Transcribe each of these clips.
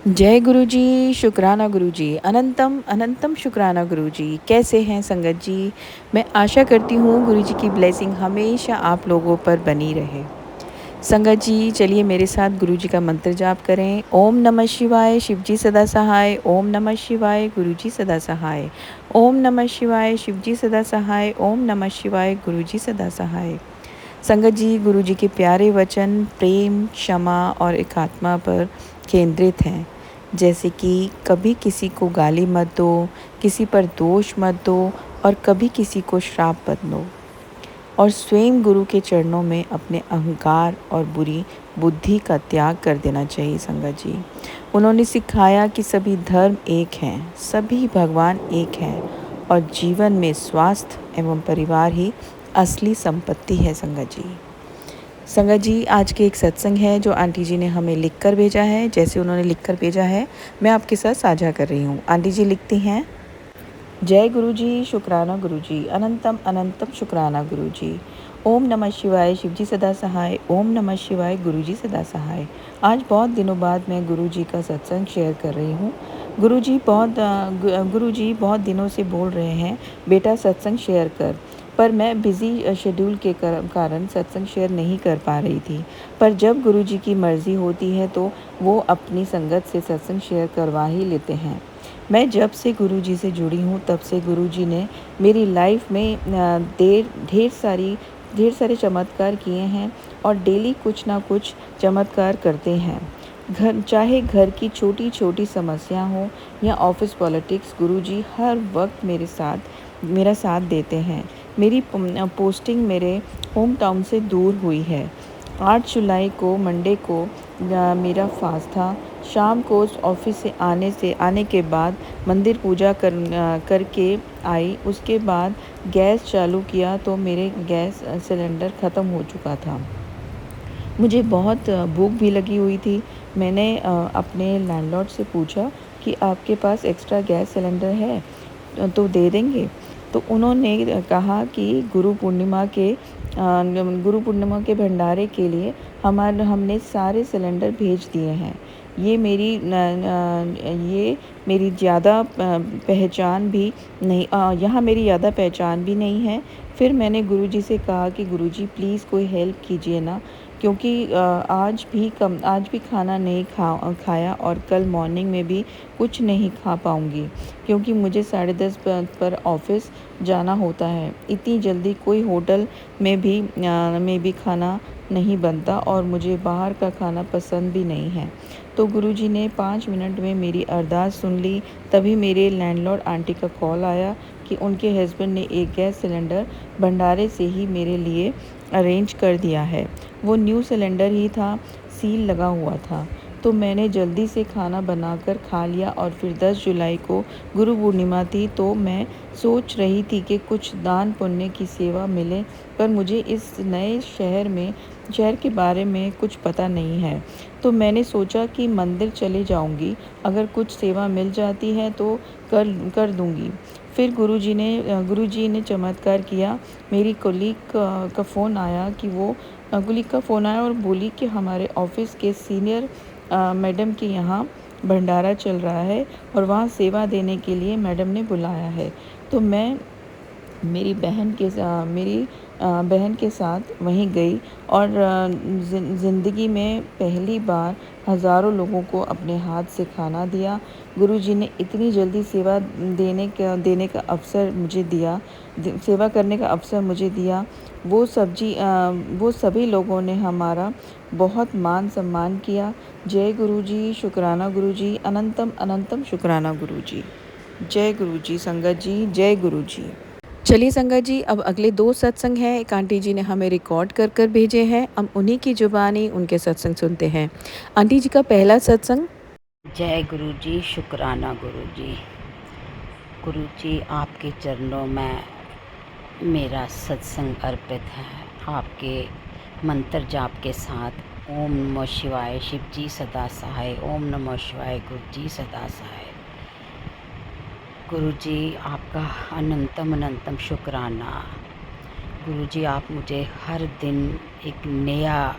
जय गुरु जी, शुक्राना गुरु जी, अनंतम अनंतम शुक्राना गुरु जी। कैसे हैं संगत जी? मैं आशा करती हूँ गुरु जी की ब्लेसिंग हमेशा आप लोगों पर बनी रहे। संगत जी, चलिए मेरे साथ गुरु जी का मंत्र जाप करें। ओम नमः शिवाय, शिव जी सदा सहाय। ओम नमः शिवाय, गुरु जी सदा सहाय। ओम नमः शिवाय, शिव जी सदा सहाय। ओम नमः शिवाय, गुरु जी सदा सहाय। संगत जी, गुरु जी के प्यारे वचन प्रेम, क्षमा और एकात्मा पर केंद्रित हैं। जैसे कि कभी किसी को गाली मत दो, किसी पर दोष मत दो और कभी किसी को श्राप मत दो। और स्वयं गुरु के चरणों में अपने अहंकार और बुरी बुद्धि का त्याग कर देना चाहिए संगत जी। उन्होंने सिखाया कि सभी धर्म एक हैं, सभी भगवान एक हैं और जीवन में स्वास्थ्य एवं परिवार ही असली संपत्ति है संगत जी। संगत जी, आज के एक सत्संग है जो आंटी जी ने हमें लिख कर भेजा है। जैसे उन्होंने लिख कर भेजा है, मैं आपके साथ साझा कर रही हूँ। आंटी जी लिखती हैं, जय गुरु जी, शुक्राना गुरु जी, अनंतम अनंतम शुक्राना गुरु जी। ओम नमः शिवाय, शिव जी सदा सहाय। ओम नमः शिवाय, गुरु जी सदा सहाय। आज बहुत दिनों बाद मैं गुरु जी का सत्संग शेयर कर रही हूँ। गुरु जी बहुत दिनों से बोल रहे हैं बेटा सत्संग शेयर कर, पर मैं बिज़ी शेड्यूल के कारण सत्संग शेयर नहीं कर पा रही थी। पर जब गुरु जी की मर्ज़ी होती है तो वो अपनी संगत से सत्संग शेयर करवा ही लेते हैं। मैं जब से गुरु जी से जुड़ी हूँ तब से गुरु जी ने मेरी लाइफ में ढेर सारे चमत्कार किए हैं और डेली कुछ ना कुछ चमत्कार करते हैं। चाहे घर की छोटी छोटी समस्या हो या ऑफिस पॉलिटिक्स, गुरु जी हर वक्त मेरा साथ देते हैं। मेरी पोस्टिंग मेरे होम टाउन से दूर हुई है। 8 जुलाई को मंडे को मेरा फास्ट था। शाम को ऑफिस से आने के बाद मंदिर पूजा करके आई। उसके बाद गैस चालू किया तो मेरे गैस सिलेंडर ख़त्म हो चुका था। मुझे बहुत भूख भी लगी हुई थी। मैंने अपने लैंडलॉर्ड से पूछा कि आपके पास एक्स्ट्रा गैस सिलेंडर है तो दे देंगे। तो उन्होंने कहा कि गुरु पूर्णिमा के भंडारे के लिए हमने सारे सिलेंडर भेज दिए हैं। ये मेरी ज़्यादा पहचान भी नहीं, यहाँ मेरी ज़्यादा पहचान भी नहीं है। फिर मैंने गुरुजी से कहा कि गुरुजी प्लीज़ कोई हेल्प कीजिए ना, क्योंकि आज भी खाना नहीं खाया और कल मॉर्निंग में भी कुछ नहीं खा पाऊँगी, क्योंकि मुझे 10:30 पर ऑफिस जाना होता है। इतनी जल्दी कोई होटल में भी खाना नहीं बनता और मुझे बाहर का खाना पसंद भी नहीं है। तो गुरुजी ने 5 मिनट में मेरी अरदास सुन ली। तभी मेरे लैंडलॉर्ड आंटी का कॉल आया कि उनके हस्बैंड ने एक गैस सिलेंडर भंडारे से ही मेरे लिए अरेंज कर दिया है। वो न्यू सिलेंडर ही था, सील लगा हुआ था। तो मैंने जल्दी से खाना बनाकर खा लिया और फिर 10 जुलाई को गुरु पूर्णिमा थी तो मैं सोच रही थी कि कुछ दान पुण्य की सेवा मिले, पर मुझे इस नए शहर के बारे में कुछ पता नहीं है। तो मैंने सोचा कि मंदिर चले जाऊंगी, अगर कुछ सेवा मिल जाती है तो कर दूंगी। फिर गुरुजी ने चमत्कार किया। मेरी का फ़ोन आया कुलीग का फ़ोन आया और बोली कि हमारे ऑफिस के सीनियर मैडम के यहाँ भंडारा चल रहा है और वहाँ सेवा देने के लिए मैडम ने बुलाया है। तो मैं मेरी बहन के साथ वहीं गई और ज़िंदगी में पहली बार हज़ारों लोगों को अपने हाथ से खाना दिया। गुरुजी ने इतनी जल्दी देने का अवसर मुझे दिया, सेवा करने का अवसर मुझे दिया। वो सभी लोगों ने हमारा बहुत मान सम्मान किया। जय गुरुजी, शुक्राना गुरुजी, अनंतम अनंतम शुक्राना गुरुजी। जय गुरुजी संगत जी, जय गुरुजी। चलिए संगत जी, अब अगले 2 सत्संग हैं। एक आंटी जी ने हमें रिकॉर्ड कर भेजे हैं। हम उन्हीं की जुबानी उनके सत्संग सुनते हैं। आंटी जी का पहला सत्संग। जय गुरु जी, शुक्राना गुरु जी। गुरु जी, आपके चरणों में मेरा सत्संग अर्पित है। आपके मंत्र जाप के साथ ओम नमः शिवाय, शिव जी सदा सहाय। ओम नमः शिवाय, गुरु जी सदा सहाय। गुरु जी, आपका अनंतम अनंतम शुक्राना। गुरु जी, आप मुझे हर दिन एक नया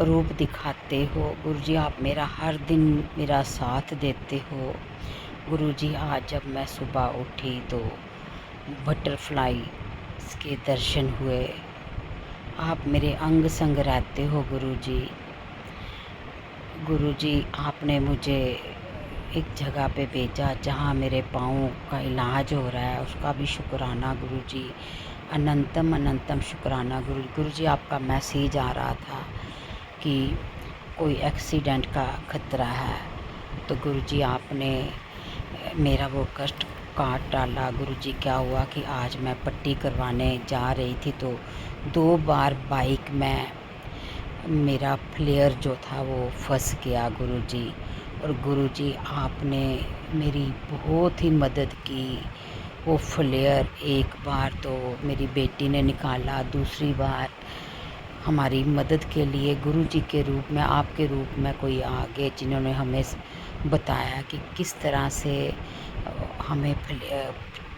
रूप दिखाते हो गुरुजी। आप मेरा हर दिन मेरा साथ देते हो गुरुजी। आज जब मैं सुबह उठी तो बटरफ्लाई के दर्शन हुए। आप मेरे अंग संग रहते हो गुरुजी। गुरुजी आपने मुझे एक जगह पे भेजा जहाँ मेरे पाँव का इलाज हो रहा है, उसका भी शुक्राना गुरुजी। अनंतम अनंतम शुक्राना गुरुजी। आपका मैसेज आ रहा था कि कोई एक्सीडेंट का खतरा है, तो गुरुजी आपने मेरा वो कष्ट काट डाला गुरुजी। क्या हुआ कि आज मैं पट्टी करवाने जा रही थी तो 2 बार बाइक में मेरा फ्लेयर जो था वो फंस गया गुरुजी। और गुरुजी आपने मेरी बहुत ही मदद की। वो फ्लेयर एक बार तो मेरी बेटी ने निकाला, दूसरी बार हमारी मदद के लिए गुरुजी के रूप में, आपके रूप में कोई आगे जिन्होंने हमें बताया कि किस तरह से हमें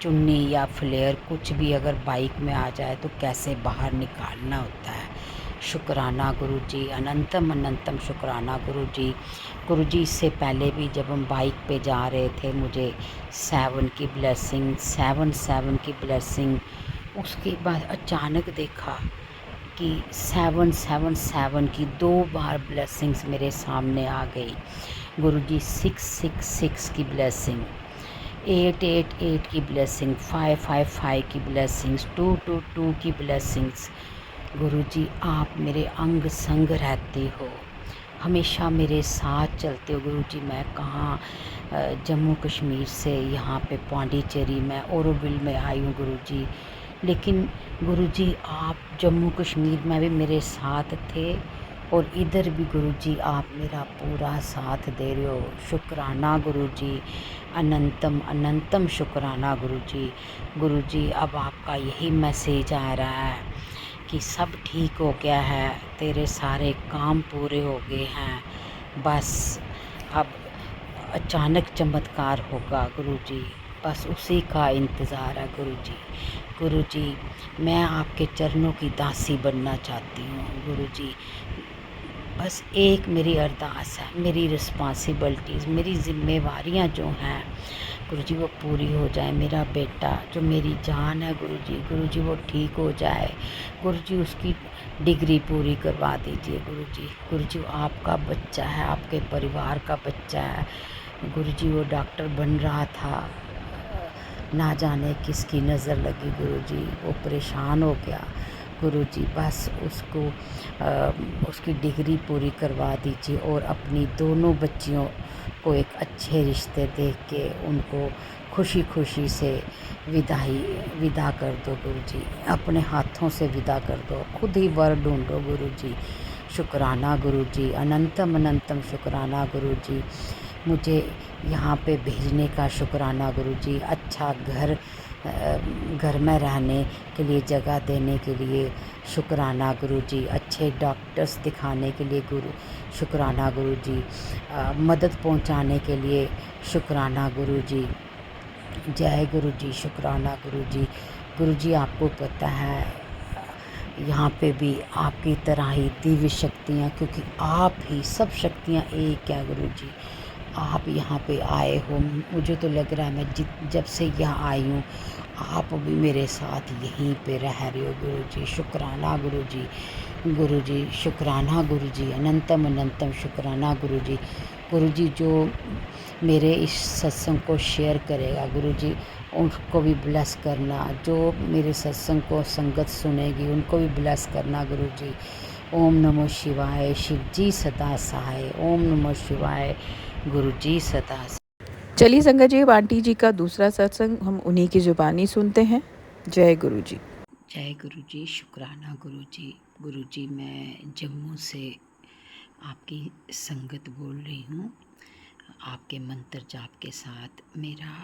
चुन्नी या फ्लेयर कुछ भी अगर बाइक में आ जाए तो कैसे बाहर निकालना होता है। शुक्राना गुरुजी, अनंतम अनंतम शुक्राना गुरुजी। गुरुजी इससे पहले भी जब हम बाइक पे जा रहे थे मुझे 7 की ब्लेसिंग, 7 की ब्लेसिंग। उसके बाद अचानक देखा कि 7 की 2 बार ब्लेसिंग्स मेरे सामने आ गई गुरुजी। 6 की ब्लेसिंग, 8 की ब्लेसिंग, 5 की ब्लेसिंग्स, 2 की ब्लेसिंग्स। गुरुजी आप मेरे अंग संग रहते हो, हमेशा मेरे साथ चलते हो गुरुजी। मैं कहाँ जम्मू कश्मीर से यहाँ पे पौंडीचेरी में ओरोविल में आई हूँ गुरुजी, लेकिन गुरुजी आप जम्मू कश्मीर में भी मेरे साथ थे और इधर भी गुरुजी आप मेरा पूरा साथ दे रहे हो। शुक्राना गुरुजी, अनंतम अनंतम शुक्राना गुरुजी। गुरुजी अब आपका यही मैसेज आ रहा है कि सब ठीक हो गया है, तेरे सारे काम पूरे हो गए हैं, बस अब अचानक चमत्कार होगा गुरुजी, बस उसी का इंतज़ार है गुरुजी। गुरुजी मैं आपके चरणों की दासी बनना चाहती हूँ गुरुजी। बस एक मेरी अरदास है, मेरी रिस्पॉन्सिबिलिटीज़, मेरी ज़िम्मेवारियाँ जो हैं गुरुजी वो पूरी हो जाए। मेरा बेटा जो मेरी जान है गुरुजी, गुरुजी वो ठीक हो जाए गुरुजी, उसकी डिग्री पूरी करवा दीजिए गुरुजी। गुरुजी आपका बच्चा है, आपके परिवार का बच्चा है गुरुजी। वो डॉक्टर बन रहा था, ना जाने किसकी नज़र लगी गुरुजी, वो परेशान हो गया गुरुजी। बस उसको उसकी डिग्री पूरी करवा दीजिए और अपनी दोनों बच्चियों को एक अच्छे रिश्ते देख के उनको खुशी खुशी से विदा कर दो गुरुजी, अपने हाथों से विदा कर दो, खुद ही वर ढूंढो गुरुजी। शुक्राना गुरुजी, अनंतम अनंतम शुक्राना गुरुजी। मुझे यहाँ पे भेजने का शुक्राना गुरुजी। अच्छा घर में रहने के लिए जगह देने के लिए शुक्राना गुरुजी। अच्छे डॉक्टर्स दिखाने के लिए शुक्राना गुरुजी। मदद पहुँचाने के लिए शुक्राना गुरुजी। जय गुरुजी, शुक्राना गुरुजी। गुरुजी आपको पता है यहाँ पे भी आपकी तरह ही दिव्य शक्तियाँ, क्योंकि आप ही सब शक्तियाँ एक है गुरुजी। आप यहाँ पे आए हो, मुझे तो लग रहा है मैं जब से यहाँ आई हूँ आप भी मेरे साथ यहीं पे रह रहे हो गुरुजी। शुक्राना गुरुजी, गुरुजी शुक्राना गुरुजी, अनंतम अनंतम शुक्राना गुरुजी। गुरुजी जो मेरे इस सत्संग को शेयर करेगा गुरुजी उनको भी ब्लेस करना, जो मेरे सत्संग को संगत सुनेगी उनको भी ब्लेस करना गुरुजी। ओम नमो शिवाय, शिव जी सदा सहाय। ओम नमो शिवाय, गुरु जी सदा। चलिए संगत जी, आंटी जी का दूसरा सत्संग हम उन्हीं की ज़ुबानी सुनते हैं। जय गुरु जी। जय गुरु जी, शुक्राना गुरु जी। गुरु जी मैं जम्मू से आपकी संगत बोल रही हूँ, आपके मंत्र जाप के साथ। मेरा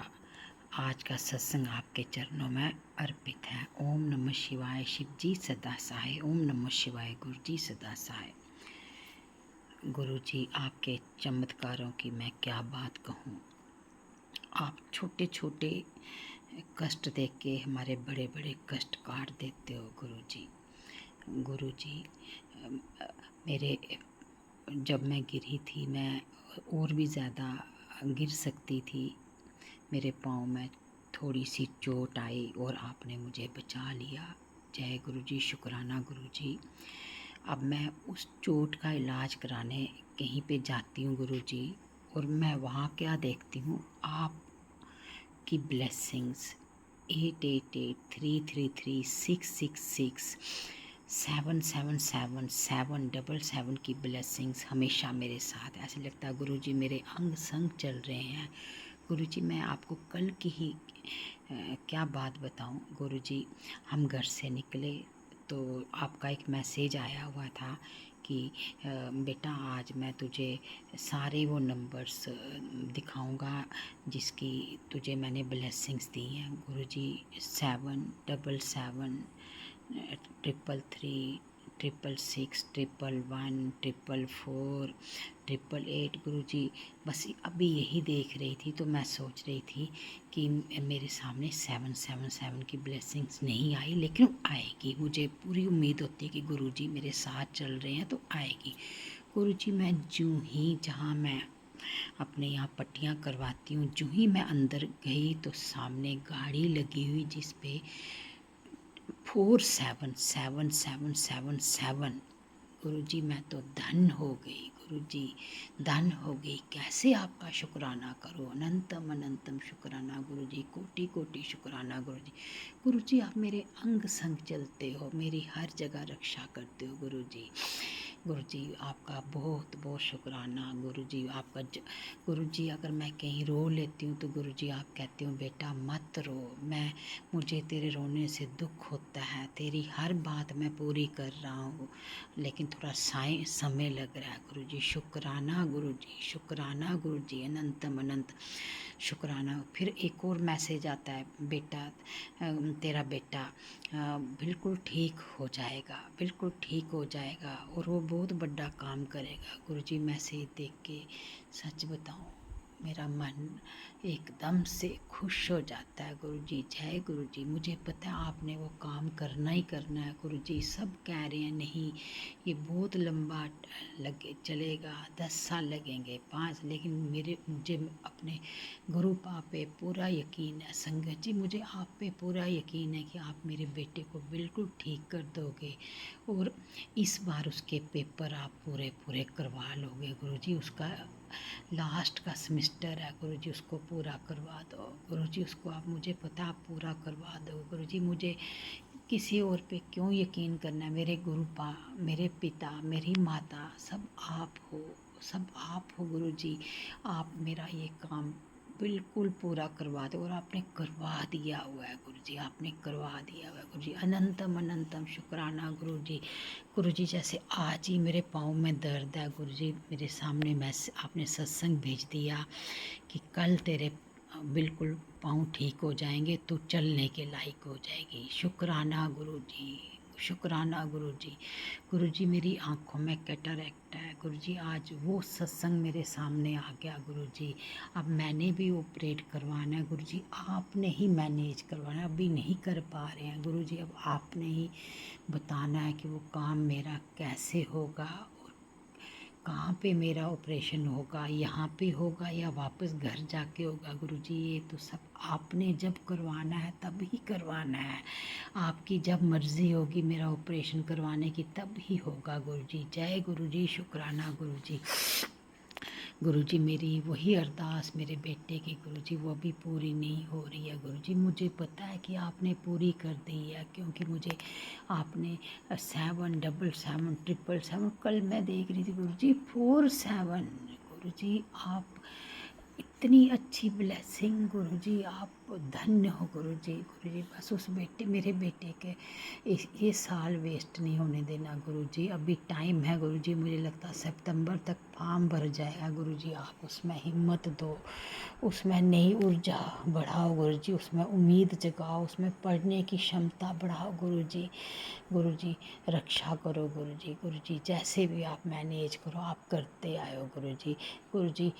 आज का सत्संग आपके चरणों में अर्पित है। ओम नमः शिवाय, शिव जी सदा सहाय। ओम नमः शिवाय, गुरु जी सदा सहाय। गुरु जी आपके चमत्कारों की मैं क्या बात कहूँ। आप छोटे छोटे कष्ट देख के हमारे बड़े बड़े कष्ट काट देते हो गुरु जी। गुरु जी मेरे जब मैं गिरी थी मैं और भी ज़्यादा गिर सकती थी। मेरे पाँव में थोड़ी सी चोट आई और आपने मुझे बचा लिया। जय गुरु जी, शुक्राना गुरु जी। अब मैं उस चोट का इलाज कराने कहीं पे जाती हूँ गुरु जी, और मैं वहाँ क्या देखती हूँ, आपकी ब्लेसिंग्स 88833666 777 की ब्लेसिंग्स हमेशा मेरे साथ। ऐसे लगता है गुरु जी मेरे अंग संग चल रहे हैं। गुरु जी मैं आपको कल की ही क्या बात बताऊं गुरु जी, हम घर से निकले तो आपका एक मैसेज आया हुआ था कि बेटा आज मैं तुझे सारे वो नंबर्स दिखाऊंगा जिसकी तुझे मैंने ब्लेसिंग्स दी हैं गुरु जी। 777 333 666 111 444 888 गुरु जी। बस अभी यही देख रही थी तो मैं सोच रही थी कि मेरे सामने 777 की ब्लेसिंग्स नहीं आई, लेकिन आएगी। मुझे पूरी उम्मीद होती है कि गुरु जी मेरे साथ चल रहे हैं तो आएगी। गुरु जी मैं जूँ ही जहाँ मैं अपने यहाँ पट्टियाँ करवाती हूँ, जूँ ही मैं अंदर गई तो सामने गाड़ी लगी हुई जिस पे 477777। गुरु जी मैं तो धन हो गई गुरु जी, धन हो गई। कैसे आपका शुक्राना करो, अनंतम अनंतम शुक्राना गुरु जी, कोटि कोटि शुक्राना गुरु जी। गुरु जी आप मेरे अंग संग चलते हो, मेरी हर जगह रक्षा करते हो गुरु जी। गुरु जी आपका बहुत बहुत शुक्राना गुरु जी। आपका गुरु जी अगर मैं कहीं रो लेती हूँ तो गुरु जी आप कहते हो बेटा मत रो, मुझे तेरे रोने से दुख होता है, तेरी हर बात मैं पूरी कर रहा हूँ लेकिन थोड़ा समय लग रहा है गुरु जी। शुक्राना गुरु जी, शुक्राना गुरु जी, अनंतम अनंत शुक्राना। फिर एक और मैसेज आता है, बेटा तेरा बेटा बिल्कुल ठीक हो जाएगा, बिल्कुल ठीक हो जाएगा और वो बहुत बड़ा काम करेगा। गुरु जी मैसेज देख के सच बताऊं मेरा मन एकदम से खुश हो जाता है गुरु जी। जय गुरु जी। मुझे पता है आपने वो काम करना ही करना है गुरु जी। सब कह रहे हैं नहीं ये बहुत लंबा लगे चलेगा, 10 साल लगेंगे, 5, लेकिन मुझे अपने गुरु पाप पे पूरा यकीन है। संगत जी मुझे आप पे पूरा यकीन है कि आप मेरे बेटे को बिल्कुल ठीक कर दोगे और इस बार उसके पेपर आप पूरे पूरे करवा लोगे गुरु जी। उसका लास्ट का सेमेस्टर है गुरु जी, उसको पूरा करवा दो गुरु जी। उसको आप मुझे पता आप पूरा करवा दो गुरु जी। मुझे किसी और पे क्यों यकीन करना है। मेरे पिता, मेरी माता सब आप हो, सब आप हो गुरु जी। आप मेरा ये काम बिल्कुल पूरा करवा दो और आपने करवा दिया हुआ है गुरु जी, आपने करवा दिया हुआ है गुरु जी। अनंतम अनंतम शुक्राना गुरु जी। गुरु जी जैसे आज ही मेरे पाँव में दर्द है गुरु जी, मेरे सामने आपने सत्संग भेज दिया कि कल तेरे बिल्कुल पाँव ठीक हो जाएंगे, तू चलने के लायक हो जाएगी। शुक्राना गुरु जी, शुक्राना गुरु जी। गुरु जी मेरी आँखों में कैटरैक्ट है गुरु जी, आज वो सत्संग मेरे सामने आ गया गुरु जी। अब मैंने भी ऑपरेट करवाना है गुरु जी, आपने ही मैनेज करवाना है। अभी नहीं कर पा रहे हैं गुरु जी, अब आपने ही बताना है कि वो काम मेरा कैसे होगा और कहाँ पे मेरा ऑपरेशन होगा, यहाँ पे होगा या वापस घर जाके होगा गुरु जी। ये तो सब आपने जब करवाना है तब ही करवाना है। आपकी जब मर्ज़ी होगी मेरा ऑपरेशन करवाने की तब ही होगा गुरु जी। जय गुरु जी, शुक्राना गुरु जी। गुरु जी मेरी वही अरदास मेरे बेटे की गुरु जी वो अभी पूरी नहीं हो रही है गुरु जी। मुझे पता है कि आपने पूरी कर दी है क्योंकि मुझे आपने 777 कल मैं देख रही थी गुरु जी 47 गुरु जी। आप इतनी अच्छी ब्लेसिंग गुरु जी, आप धन्य हो गुरु जी। गुरु जी बस उस मेरे बेटे के ये साल वेस्ट नहीं होने देना गुरु जी। अभी टाइम है गुरु जी, मुझे लगता है सितंबर तक फार्म भर जाएगा गुरुजी, आप उसमें हिम्मत दो, उसमें नई ऊर्जा बढ़ाओ गुरुजी, उसमें उम्मीद जगाओ, उसमें पढ़ने की क्षमता बढ़ाओ गुरुजी। गुरुजी रक्षा करो गुरुजी, गुरुजी जैसे भी आप मैनेज करो, आप करते आए हो गुरुजी। गुरुजी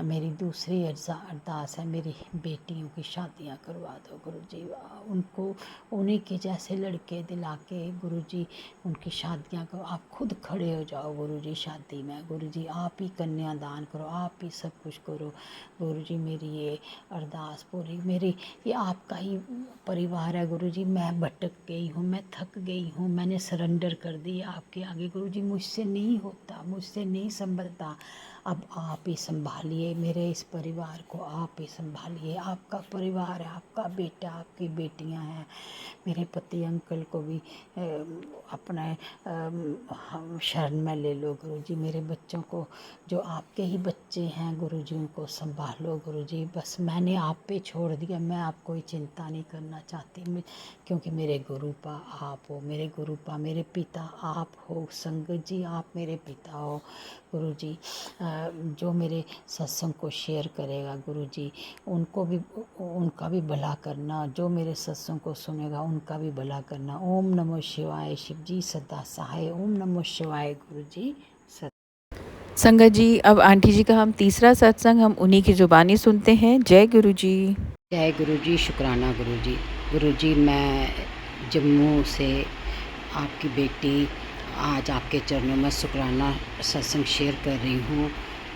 मेरी दूसरी अरदास है, मेरी बेटियों की शादियां करवा दो गुरुजी, उनको उन्हीं के जैसे लड़के दिला के गुरुजी उनकी शादियां करो, आप खुद खड़े हो जाओ गुरुजी शादी में गुरुजी, आप ही कन्यादान करो, आप ही सब कुछ करो गुरुजी। मेरी ये अरदास पूरी, मेरी ये आपका ही परिवार है गुरुजी, मैं भटक गई हूँ, मैं थक गई हूँ, मैंने सरेंडर कर दिया आपके आगे गुरुजी, मुझसे नहीं होता, मुझसे नहीं संभलता, अब आप ही संभालिए मेरे इस परिवार को, आप ही संभालिए। आपका परिवार है, आपका बेटा, आपकी बेटियां हैं, मेरे पति अंकल को भी अपना शरण में ले लो गुरुजी, मेरे बच्चों को जो आपके ही बच्चे हैं गुरुजी उनको संभालो गुरुजी, बस मैंने आप पे छोड़ दिया, मैं आप कोई चिंता नहीं करना चाहती, क्योंकि मेरे गुरुपा आप हो, मेरे गुरुपा मेरे पिता आप हो, संगत जी आप मेरे पिता हो गुरुजी। जो मेरे सत्संग को शेयर करेगा गुरुजी उनको भी, उनका भी भला करना, जो मेरे सत्संग को सुनेगा उनका भी भला करना। ओम नमो शिवाय, शिव जी सदा सहाय, ओम नमो शिवाय गुरुजी। संगत जी, अब आंटी जी का हम तीसरा सत्संग हम उन्हीं की ज़ुबानी सुनते हैं। जय गुरु जी। जय गुरु जी, शुक्राना गुरु जी। गुरु जी मैं जम्मू से आपकी बेटी आज आपके चरणों में शुक्राना सत्संग शेयर कर रही हूँ,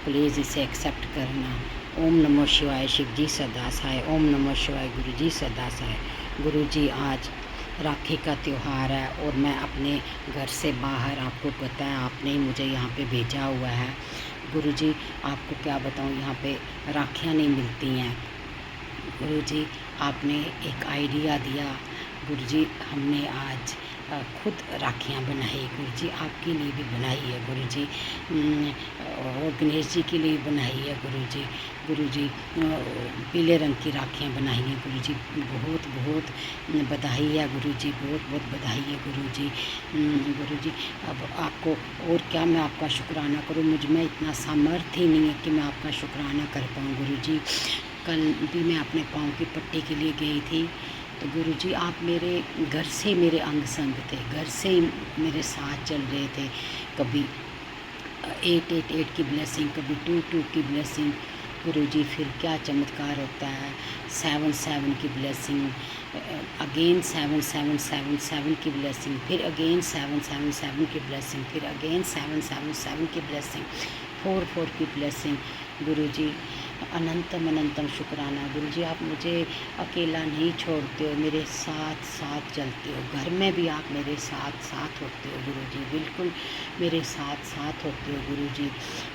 प्लीज़ इसे एक्सेप्ट करना। ओम नमो शिवाय, शिव जी सदा सहाय, ओम नमो शिवाय गुरु जी सदा सहाय। गुरु जी आज राखी का त्यौहार है और मैं अपने घर से बाहर, आपको पता है आपने ही मुझे यहाँ पे भेजा हुआ है गुरुजी, आपको क्या बताऊँ, यहाँ पे राखियाँ नहीं मिलती हैं गुरुजी, आपने एक आइडिया दिया गुरुजी, हमने आज खुद राखियाँ बनाई गुरुजी, आपके लिए भी बनाई है गुरुजी, और गणेश जी के लिए बनाई है गुरुजी। गुरुजी पीले रंग की राखियाँ बनाई हैं गुरुजी, बहुत बहुत बधाई है गुरुजी, बहुत बहुत बधाई है गुरुजी। गुरुजी अब आपको और क्या मैं आपका शुक्राना करूँ, मुझ में इतना सामर्थ्य ही नहीं है कि मैं आपका शुक्राना कर पाऊँ गुरुजी। कल भी मैं अपने पाँव की पट्टी के लिए गई थी, तो गुरुजी आप मेरे घर से मेरे अंग संग थे, घर से ही मेरे साथ चल रहे थे, कभी 888 की ब्लेसिंग, कभी 22 की ब्लेसिंग गुरुजी, फिर क्या चमत्कार होता है, 77 की ब्लेसिंग, अगेन 7777 की ब्लेसिंग, फिर अगेन 777 की ब्लेसिंग, फिर अगेन 777 की ब्लेसिंग, 44 की ब्लेसिंग गुरुजी। अनंतम अनंतम शुक्राना गुरुजी, आप मुझे अकेला नहीं छोड़ते हो, मेरे साथ साथ चलते हो, घर में भी आप मेरे साथ साथ होते हो गुरुजी, बिल्कुल मेरे साथ साथ होते हो गुरुजी।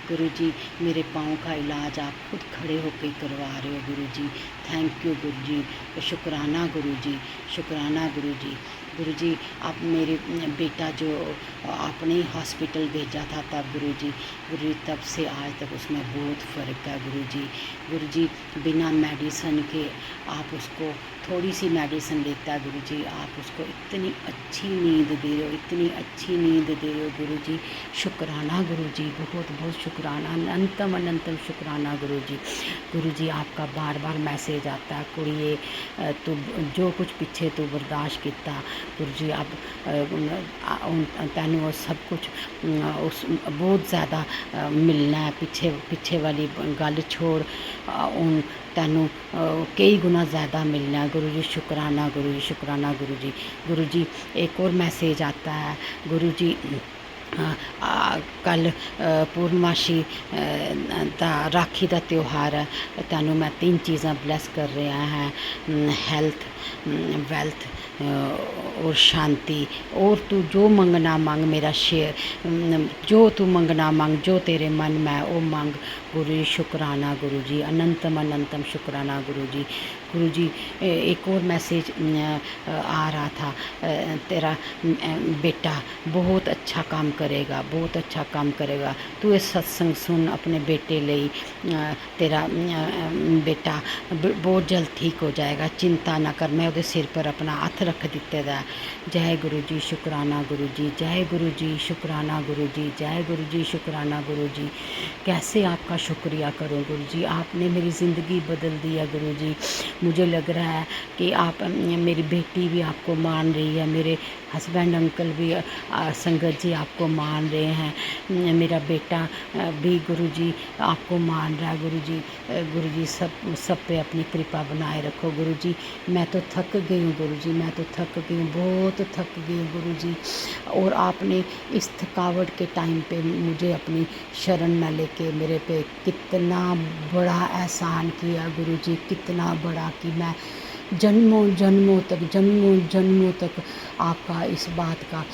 गुरुजी मेरे पाँव का इलाज आप खुद खड़े होकर करवा रहे हो गुरुजी, थैंक यू गुरुजी, शुक्राना गुरुजी, शुक्राना गुरुजी। गुरुजी आप मेरे बेटा जो आपने हॉस्पिटल भेजा था तब गुरुजी तब से आज तक उसमें बहुत फ़र्क है गुरुजी। गुरुजी बिना मेडिसिन के आप उसको थोड़ी सी मेडिसिन लेता है गुरुजी, आप उसको इतनी अच्छी नींद दे रहे हो, इतनी अच्छी नींद दे रहे हो गुरुजी, शुक्राना गुरुजी, बहुत बहुत शुक्राना, अनंतम अनंतम शुक्राना गुरुजी। गुरुजी आपका बार बार मैसेज आता है, कुड़िए तू जो कुछ पिछे तू बर्दाश्त किया गुरुजी, अब तैनू सब कुछ उस बहुत ज़्यादा मिलना है, पिछे वाली गल छोड़, उन तैनू कई गुना ज़्यादा मिलना है गुरुजी, शुक्राना गुरुजी, शुक्राना गुरुजी। गुरुजी एक और मैसेज आता है गुरुजी, कल पूर्णमाशी दा राखी का त्यौहार है, तैनू मैं 3 चीज़ां ब्लैस कर रहा है, हेल्थ, वेल्थ और शांति, और तू जो मंगना मांग मेरा शेयर, जो तू मंगना मांग, जो तेरे मन में वो मांग गुरुजी, शुक्राना गुरुजी, अनंतम अनंतम शुक्राना गुरुजी। गुरुजी एक और मैसेज आ रहा था, तेरा बेटा बहुत अच्छा काम करेगा, बहुत अच्छा काम करेगा, तू ये सत्संग सुन अपने बेटे लिए, तेरा बेटा बहुत जल्द ठीक हो जाएगा, चिंता ना कर, मैं उसके सिर पर अपना हथ रख दिते दा। जय गुरु जी शुकराना गुरु जी, जय गुरु जी शुकराना गुरु जी, जय गुरु जी शुकराना गुरु जी। कैसे आपका शुक्रिया करूं गुरु जी, आपने मेरी ज़िंदगी बदल दी है गुरु जी। मुझे लग रहा है कि आप, मेरी बेटी भी आपको मान रही है, मेरे हस्बैंड अंकल भी, संगत जी आपको मान रहे हैं, मेरा बेटा भी गुरु जी आपको मान रहा है गुरु जी। गुरु जी सब पे अपनी कृपा बनाए रखो गुरु जी। मैं तो थक गई हूँ गुरु जी, मैं तो थक गई हूँ, बहुत थक गई हूँ गुरु जी। और आपने इस थकावट के टाइम पे मुझे अपनी शरण में लेके मेरे पे कितना बड़ा एहसान किया गुरु जी, कितना बड़ा कि मैं जन्मों जन्मों तक आपका इस बात का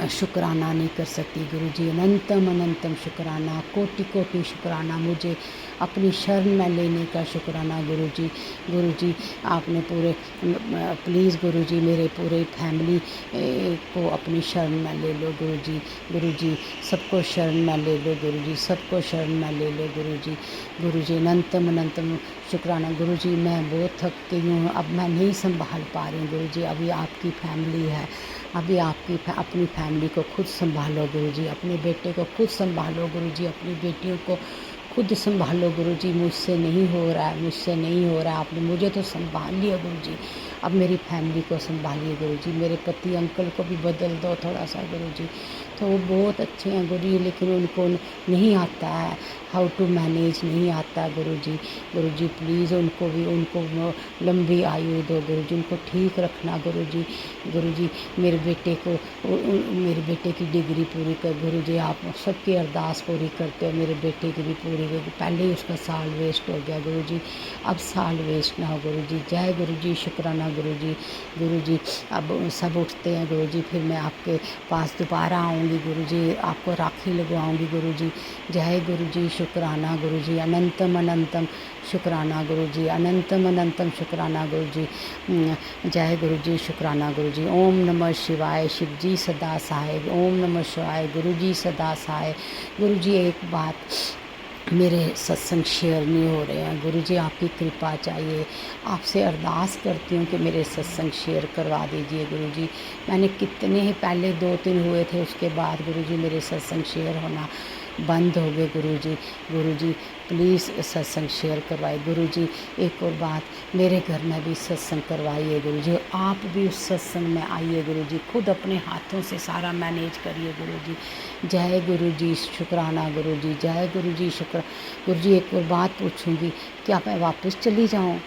शुक्राना नहीं कर सकती गुरु जी। अनंतम अनंतम शुक्राना, कोटि कोटि शुक्राना, मुझे अपनी शरण में लेने का शुक्राना गुरु जी। गुरु जी आपने पूरे, प्लीज़ गुरु जी मेरे पूरे फैमिली को अपनी शरण में ले लो गुरु जी। गुरु जी सबको शरण में ले लो गुरु जी, सबको शरण में ले लो गुरु जी। गुरु जी अनंतम अनंतम शुक्राना गुरु जी। मैं बहुत थक गई हूँ, अब मैं नहीं संभाल पा रही हूँ गुरु जी। अभी आपकी फैमिली है, अभी अपनी फैमिली को खुद संभालो गुरु जी, अपने बेटे को खुद संभालो गुरु जी, अपनी बेटियों को खुद संभालो गुरु जी। मुझसे नहीं हो रहा है, मुझसे नहीं हो रहा है, आपने मुझे तो संभाल लिया गुरु जी, अब मेरी फैमिली को संभालिए गुरु जी। मेरे पति अंकल को भी बदल दो थोड़ा सा गुरु जी। तो वो बहुत अच्छे हैं गुरु जी, लेकिन उनको नहीं आता है हाउ टू मैनेज, नहीं आता गुरु जी। गुरु जी प्लीज़ उनको लंबी आयु दो गुरु जी, उनको ठीक रखना गुरु जी। गुरु जी मेरे बेटे को, मेरे बेटे की डिग्री पूरी कर गुरु जी। आप सबकी अरदास पूरी करते हो, मेरे बेटे की भी पूरी होगी। पहले ही उसका साल वेस्ट हो गया गुरु जी, अब साल वेस्ट ना हो गुरु जी। जय गुरु जी शुक्राना गुरु जी। गुरु जी अब सब उठते हैं गुरु जी, फिर मैं आपके पास दोबारा आऊँगी गुरु जी, आपको राखी लगवाऊँगी गुरु जी। जय गुरु जी शुक्राना गुरु जी। अनंतम अनंतम शुक्राना गुरु जी, अनंतम अनंतम शुक्राना गुरु जी। जय गुरु जी शुक्राना गुरु जी। ओम नमः शिवाय, शिव जी सदा सहाय। ओम नमः शिवाय, गुरु जी सदा सहाय। गुरु जी एक बात, मेरे सत्संग शेयर नहीं हो रहे हैं गुरु जी, आपकी कृपा चाहिए। आपसे अरदास करती हूँ कि मेरे सत्संग शेयर करवा दीजिए गुरु जी। मैंने कितने ही पहले 2-3 हुए थे, उसके बाद गुरु जी मेरे सत्संग शेयर होना बंद हो गए गुरु जी। गुरु जी प्लीज़ सत्संग शेयर करवाइए गुरु जी। एक और बात, मेरे घर में भी सत्संग करवाइए गुरु जी, आप भी उस सत्संग में आइए गुरु जी, खुद अपने हाथों से सारा मैनेज करिए गुरु जी। जय गुरु जी शुक्राना गुरु जी, जय गुरु जी शुक्र। गुरु जी एक और बात पूछूंगी, क्या मैं वापस चली जाऊं?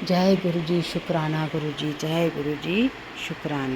जय गुरु जी शुक्राना गुरु जी, जय गुरु जी शुक्राना।